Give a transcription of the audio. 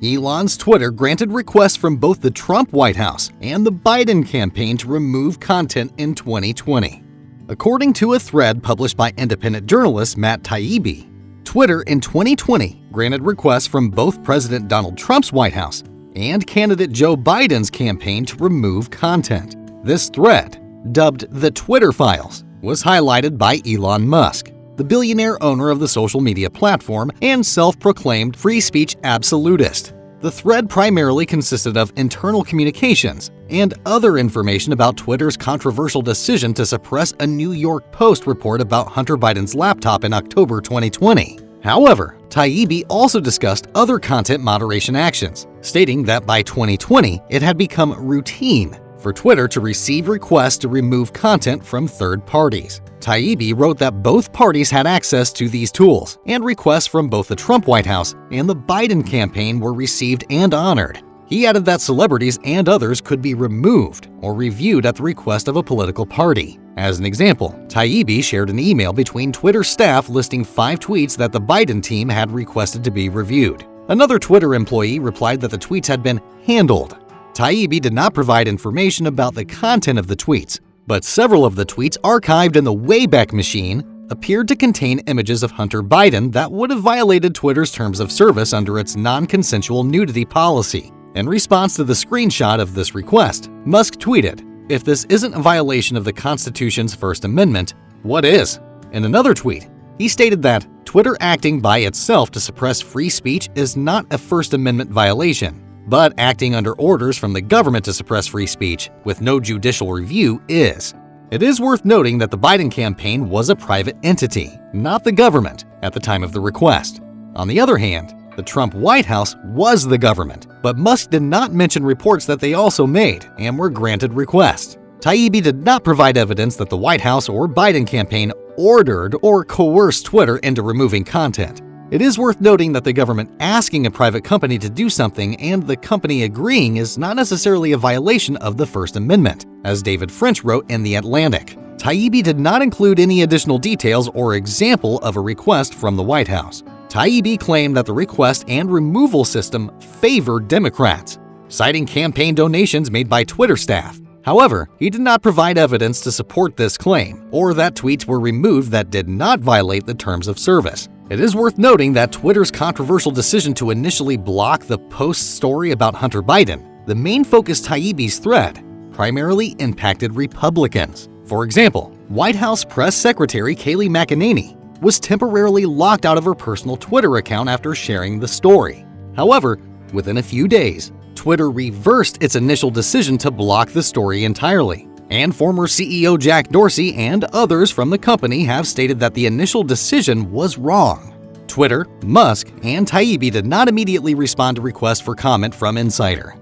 Elon's Twitter granted requests from both the Trump White House and the Biden campaign to remove content in 2020. According to a thread published by independent journalist Matt Taibbi, Twitter in 2020 granted requests from both President Donald Trump's White House and candidate Joe Biden's campaign to remove content. This thread, dubbed the Twitter Files, was highlighted by Elon Musk, the billionaire owner of the social media platform and self-proclaimed free speech absolutist. The thread primarily consisted of internal communications and other information about Twitter's controversial decision to suppress a New York Post report about Hunter Biden's laptop in October 2020. However, Taibbi also discussed other content moderation actions, stating that by 2020 it had become routine for Twitter to receive requests to remove content from third parties. Taibbi wrote that both parties had access to these tools, and requests from both the Trump White House and the Biden campaign were received and honored. He added that celebrities and others could be removed or reviewed at the request of a political party. As an example, Taibbi shared an email between Twitter staff listing 5 tweets that the Biden team had requested to be reviewed. Another Twitter employee replied that the tweets had been handled. Taibbi did not provide information about the content of the tweets, but several of the tweets archived in the Wayback Machine appeared to contain images of Hunter Biden that would have violated Twitter's terms of service under its non-consensual nudity policy. In response to the screenshot of this request, Musk tweeted, "If this isn't a violation of the Constitution's First Amendment, what is?" In another tweet, he stated that Twitter acting by itself to suppress free speech is not a First Amendment violation, but acting under orders from the government to suppress free speech with no judicial review is. It is worth noting that the Biden campaign was a private entity, not the government, at the time of the request. On the other hand, the Trump White House was the government, but Musk did not mention reports that they also made and were granted requests. Taibbi did not provide evidence that the White House or Biden campaign ordered or coerced Twitter into removing content. It is worth noting that the government asking a private company to do something and the company agreeing is not necessarily a violation of the First Amendment, as David French wrote in The Atlantic. Taibbi did not include any additional details or example of a request from the White House. Taibbi claimed that the request and removal system favored Democrats, citing campaign donations made by Twitter staff. However, he did not provide evidence to support this claim, or that tweets were removed that did not violate the terms of service. It is worth noting that Twitter's controversial decision to initially block the Post story about Hunter Biden, the main focus Taibbi's thread, primarily impacted Republicans. For example, White House Press Secretary Kayleigh McEnany was temporarily locked out of her personal Twitter account after sharing the story. However, within a few days, Twitter reversed its initial decision to block the story entirely. And former CEO Jack Dorsey and others from the company have stated that the initial decision was wrong. Twitter, Musk, and Taibbi did not immediately respond to requests for comment from Insider.